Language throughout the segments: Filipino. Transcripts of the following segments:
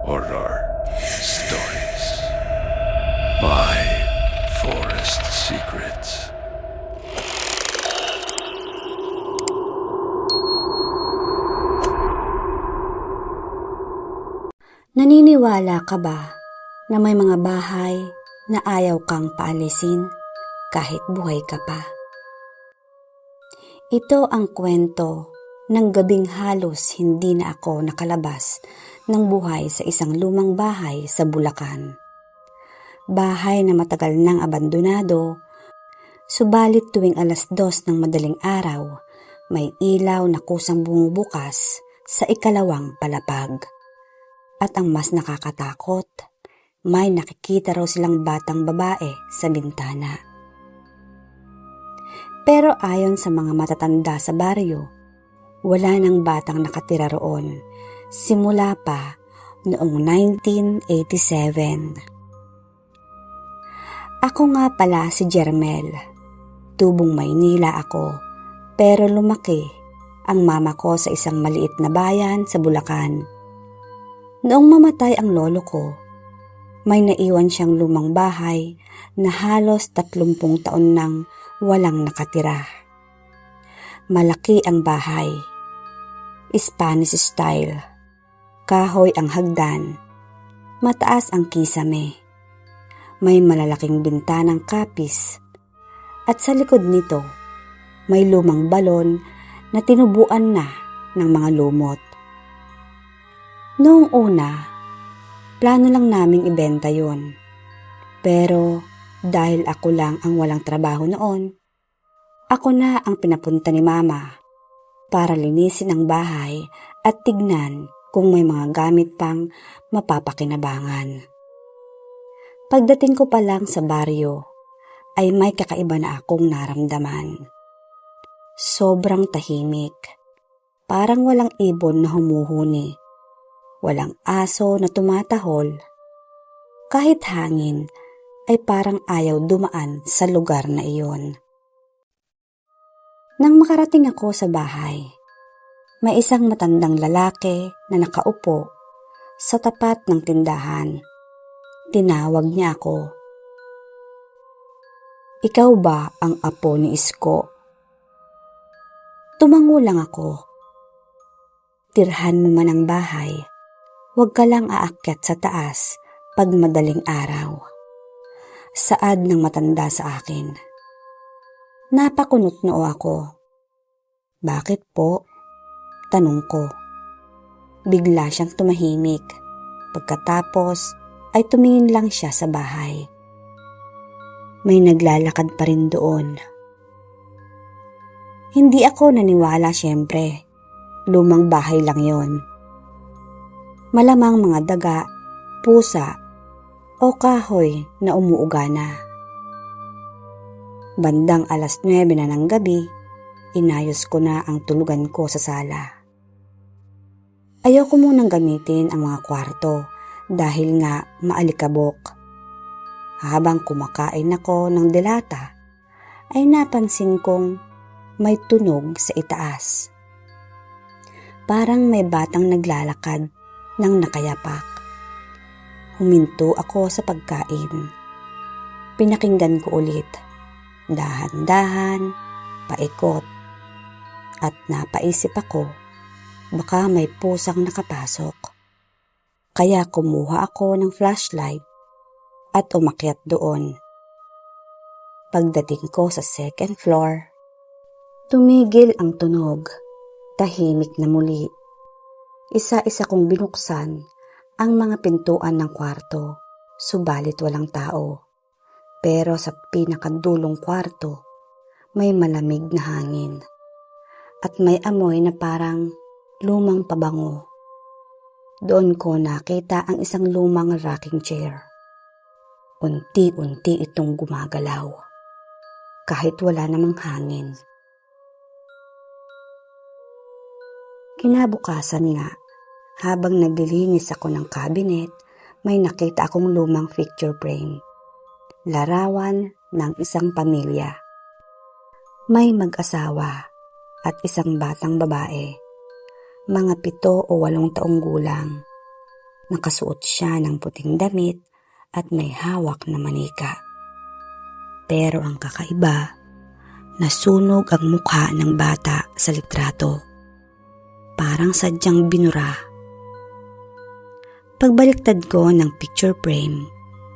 Horror Stories by Forest Secrets. Naniniwala ka ba na may mga bahay na ayaw kang paalisin kahit buhay ka pa? Ito ang kwento ng gabing halos hindi na ako nakalabas ng buhay sa isang lumang bahay sa Bulacan. Bahay na matagal nang abandonado, subalit tuwing 2:00 ng madaling araw, may ilaw na kusang bumubukas sa ikalawang palapag. At ang mas nakakatakot, may nakikita raw silang batang babae sa bintana. Pero ayon sa mga matatanda sa baryo, wala nang batang nakatira roon simula pa noong 1987. Ako nga pala si Jermel. Tubong Maynila ako, pero lumaki ang mama ko sa isang maliit na bayan sa Bulacan. Noong mamatay ang lolo ko, may naiwan siyang lumang bahay na halos 30 taon nang walang nakatira. Malaki ang bahay, Spanish style, kahoy ang hagdan, mataas ang kisame, may malalaking bintanang kapis, at sa likod nito may lumang balon na tinubuan na ng mga lumot. Noong una, plano lang naming ibenta yon. Pero dahil ako lang ang walang trabaho noon, ako na ang pinapunta ni Mama para linisin ang bahay at tignan kung may mga gamit pang mapapakinabangan. Pagdating ko pa lang sa baryo, ay may kakaiba na akong naramdaman. Sobrang tahimik, parang walang ibon na humuhuni. Walang aso na tumatahol. Kahit hangin ay parang ayaw dumaan sa lugar na iyon. Nang makarating ako sa bahay, may isang matandang lalaki na nakaupo sa tapat ng tindahan. Tinawag niya ako. "Ikaw ba ang apo ni Isko?" Tumango lang ako. "Tirhan mo man ang bahay. Huwag ka lang aakyat sa taas pag madaling araw." Saad ng matanda sa akin. Napakunot noo ako. "Bakit po?" tanong ko. Bigla siyang tumahimik. Pagkatapos ay tumingin lang siya sa bahay. May naglalakad pa rin doon. Hindi ako naniwala siyempre. Lumang bahay lang yon. Malamang mga daga, pusa, o kahoy na umuuga na. Bandang 9:00 na ng gabi, inayos ko na ang tulugan ko sa sala. Ayoko munang gamitin ang mga kwarto dahil nga maalikabok. Habang kumakain ako ng delata, ay napansin kong may tunog sa itaas. Parang may batang naglalakad nang nakayapak. Huminto ako sa pagkain. Pinakinggan ko ulit. Dahan-dahan, paikot. At napaisip ako, baka may pusang nakapasok. Kaya kumuha ako ng flashlight at umakyat doon. Pagdating ko sa second floor, tumigil ang tunog. Tahimik na muli. Isa-isa kong binuksan ang mga pintuan ng kwarto, subalit walang tao. Pero sa pinakadulong kwarto, may malamig na hangin. At may amoy na parang lumang pabango. Doon ko nakita ang isang lumang rocking chair. Unti-unti itong gumagalaw, kahit wala namang hangin. Kinabukasan nga, habang naglilinis ako ng cabinet, may nakita akong lumang picture frame. Larawan ng isang pamilya. May mag-asawa at isang batang babae, mga 7 o 8 taong gulang. Nakasuot siya ng puting damit at may hawak na manika. Pero ang kakaiba, nasunog ang mukha ng bata sa litrato. Parang sadyang binura. Pagbaliktad ko ng picture frame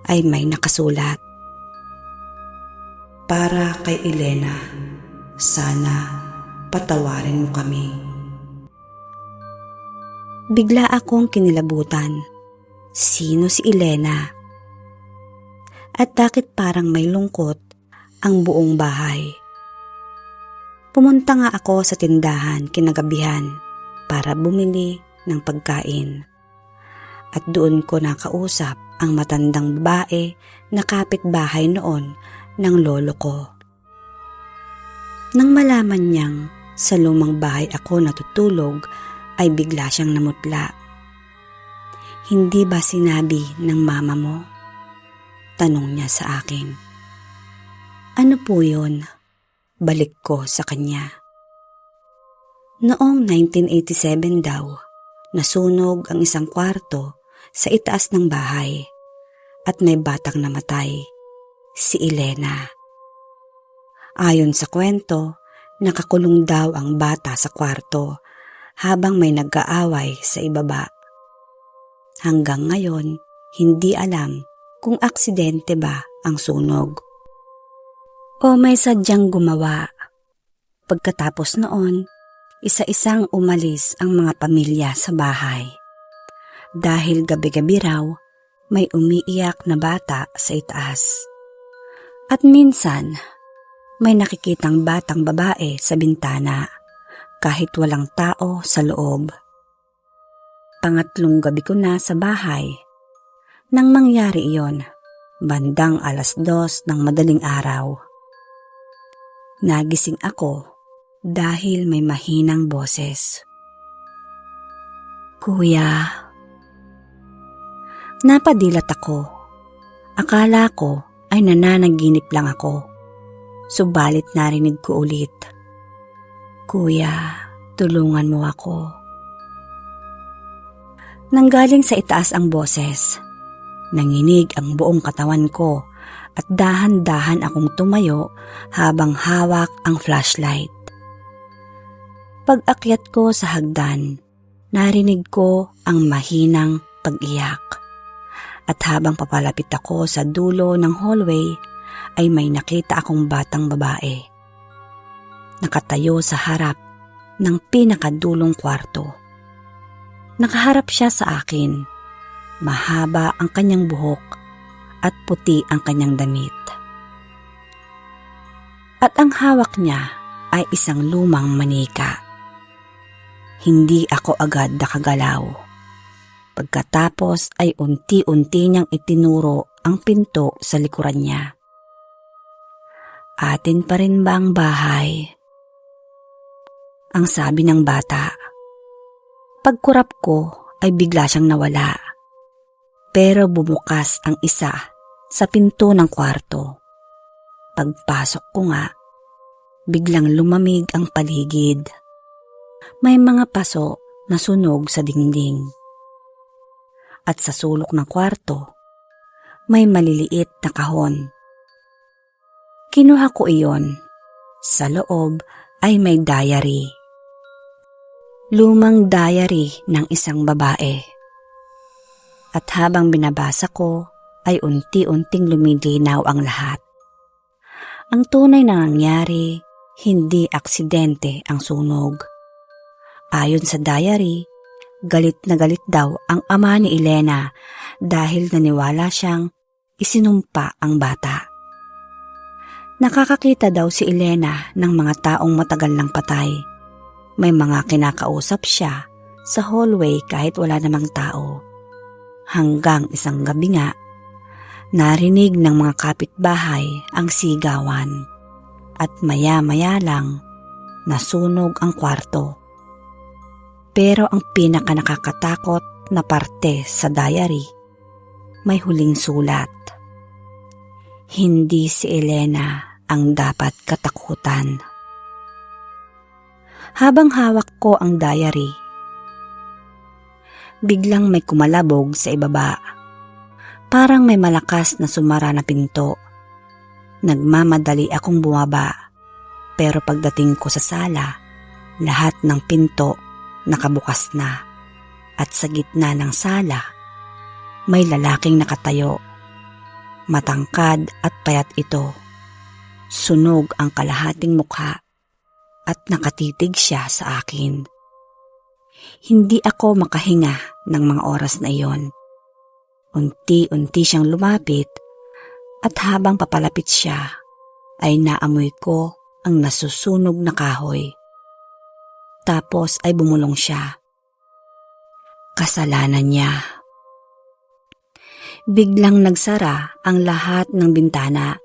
ay may nakasulat. Para kay Elena, sana patawarin mo kami. Bigla akong kinilabutan. Sino si Elena? At bakit parang may lungkot ang buong bahay? Pumunta nga ako sa tindahan kinagabihan para bumili ng pagkain. At doon ko nakausap ang matandang babae na kapitbahay noon ng lolo ko. Nang malaman niyang sa lumang bahay ako natutulog, ay bigla siyang namutla. Hindi ba sinabi ng mama mo? Tanong niya sa akin. Ano po yun? Balik ko sa kanya. Noong 1987 daw, nasunog ang isang kwarto sa itaas ng bahay at may batang namatay, si Elena. Ayon sa kwento, nakakulong daw ang bata sa kwarto habang may nag-aaway sa ibaba. Hanggang ngayon, hindi alam kung aksidente ba ang sunog o may sadyang gumawa. Pagkatapos noon, isa-isang umalis ang mga pamilya sa bahay. Dahil gabi-gabi raw, may umiiyak na bata sa itaas. At minsan, may nakikitang batang babae sa bintana kahit walang tao sa loob. Pangatlong gabi ko na sa bahay. Nang mangyari iyon, bandang 2:00 ng madaling araw. Nagising ako dahil may mahinang boses. Kuya. Napadilat ako. Akala ko ay nananaginip lang ako. Subalit narinig ko ulit. Kuya, tulungan mo ako. Nanggaling sa itaas ang boses. Nanginig ang buong katawan ko at dahan-dahan akong tumayo habang hawak ang flashlight. Pag-akyat ko sa hagdan, narinig ko ang mahinang pag-iyak. At habang papalapit ako sa dulo ng hallway, ay may nakita akong batang babae. Nakatayo sa harap ng pinakadulong kwarto. Nakaharap siya sa akin. Mahaba ang kanyang buhok at puti ang kanyang damit. At ang hawak niya ay isang lumang manika. Hindi ako agad nakagalaw. Pagkatapos ay unti-unti niyang itinuro ang pinto sa likuran niya. Atin pa rin ba ang bahay? Ang sabi ng bata. Pagkurap ko ay bigla siyang nawala. Pero bumukas ang isa sa pinto ng kwarto. Pagpasok ko nga, biglang lumamig ang paligid. May mga paso na sunog sa dingding. At sa sulok ng kwarto, may maliliit na kahon. Kinuha ko iyon. Sa loob ay may diary. Lumang diary ng isang babae. At habang binabasa ko, ay unti-unting lumilinaw ang lahat. Ang tunay na nangyari, hindi aksidente ang sunog. Ayon sa diary, galit na galit daw ang ama ni Elena dahil naniwala siyang isinumpa ang bata. Nakakakita daw si Elena ng mga taong matagal nang patay. May mga kinakausap siya sa hallway kahit wala namang tao. Hanggang isang gabi nga, narinig ng mga kapitbahay ang sigawan at maya-maya lang nasunog ang kwarto. Pero ang pinaka nakakatakot na parte sa diary, may huling sulat. Hindi si Elena ang dapat katakutan. Habang hawak ko ang diary, biglang may kumalabog sa ibaba. Parang may malakas na sumara na pinto. Nagmamadali akong bumaba, pero pagdating ko sa sala, lahat ng pinto nakabukas na at sa gitna ng sala, may lalaking nakatayo. Matangkad at payat ito. Sunog ang kalahating mukha at nakatitig siya sa akin. Hindi ako makahinga ng mga oras na iyon. Unti-unti siyang lumapit at habang papalapit siya ay naamoy ko ang nasusunog na kahoy. Tapos ay bumulong siya. Kasalanan niya. Biglang nagsara ang lahat ng bintana,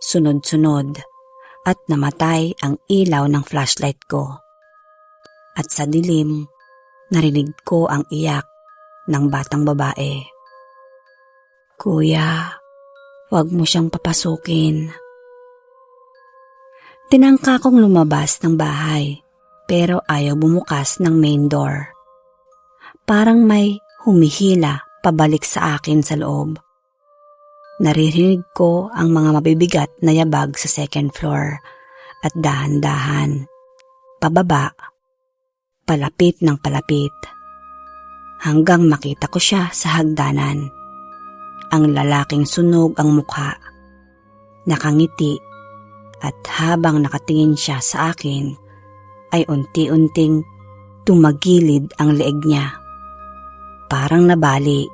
sunod-sunod, at namatay ang ilaw ng flashlight ko. At sa dilim, narinig ko ang iyak ng batang babae. Kuya, wag mo siyang papasukin. Tinangka kong lumabas ng bahay, pero ayaw bumukas ng main door. Parang may humihila pabalik sa akin sa loob. Naririnig ko ang mga mabibigat na yabag sa second floor at dahan-dahan, pababa, palapit ng palapit, hanggang makita ko siya sa hagdanan. Ang lalaking sunog ang mukha, nakangiti, at habang nakatingin siya sa akin, ay unti-unting tumagilid ang leeg niya. Parang nabali.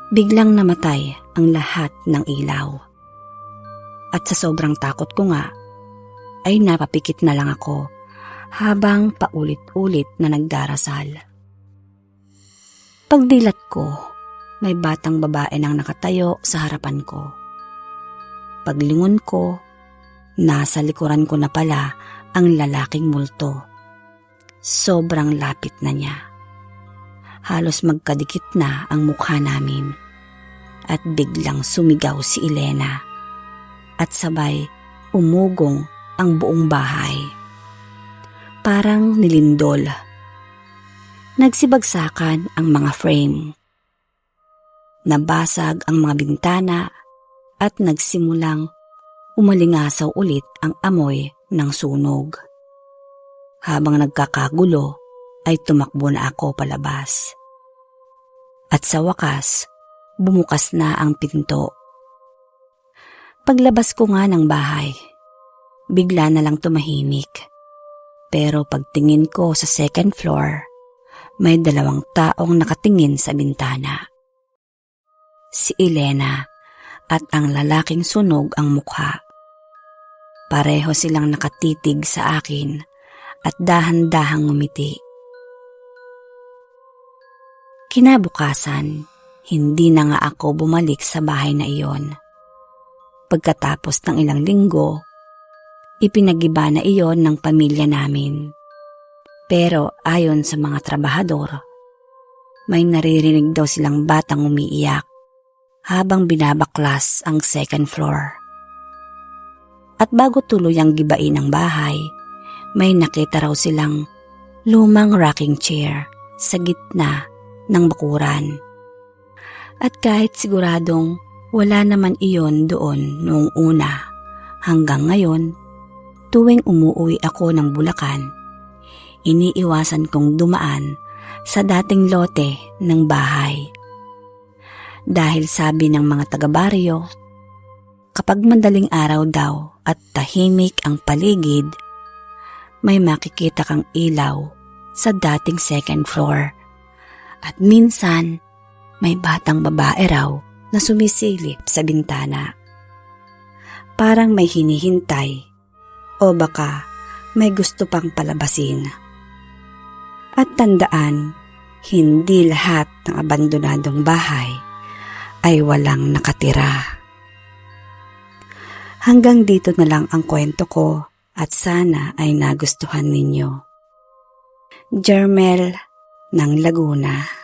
Biglang namatay ang lahat ng ilaw. At sa sobrang takot ko nga, ay napapikit na lang ako habang paulit-ulit na nagdarasal. Pagdilat ko, may batang babae nang nakatayo sa harapan ko. Paglingon ko, nasa likuran ko na pala ang lalaking multo. Sobrang lapit na niya. Halos magkadikit na ang mukha namin. At biglang sumigaw si Elena. At sabay umugong ang buong bahay. Parang nilindol. Nagsibagsakan ang mga frame. Nabasag ang mga bintana at nagsimulang umalingasaw ulit ang amoy ng sunog. Habang nagkakagulo ay tumakbo na ako palabas. At sa wakas, bumukas na ang pinto. Paglabas ko nga ng bahay, bigla na lang tumahimik. Pero pagtingin ko sa second floor, may 2 taong nakatingin sa bintana. Si Elena at ang lalaking sunog ang mukha. Pareho silang nakatitig sa akin at dahan-dahang ngumiti. Kinabukasan, hindi na nga ako bumalik sa bahay na iyon. Pagkatapos ng ilang linggo, ipinagiba na iyon ng pamilya namin. Pero ayon sa mga trabahador, may naririnig daw silang batang umiiyak habang binabaklas ang second floor. At bago tuluyang gibain ang bahay, may nakita raw silang lumang rocking chair sa gitna ng bakuran. At kahit siguradong wala naman iyon doon noong una, hanggang ngayon, tuwing umuwi ako ng Bulacan, iniiwasan kong dumaan sa dating lote ng bahay. Dahil sabi ng mga taga-baryo, kapag madaling araw daw at tahimik ang paligid, may makikita kang ilaw sa dating second floor. At minsan, may batang babae raw na sumisilip sa bintana. Parang may hinihintay o baka may gusto pang palabasin. At tandaan, hindi lahat ng abandonadong bahay ay walang nakatira. Hanggang dito na lang ang kwento ko at sana ay nagustuhan ninyo. Jermel ng Laguna.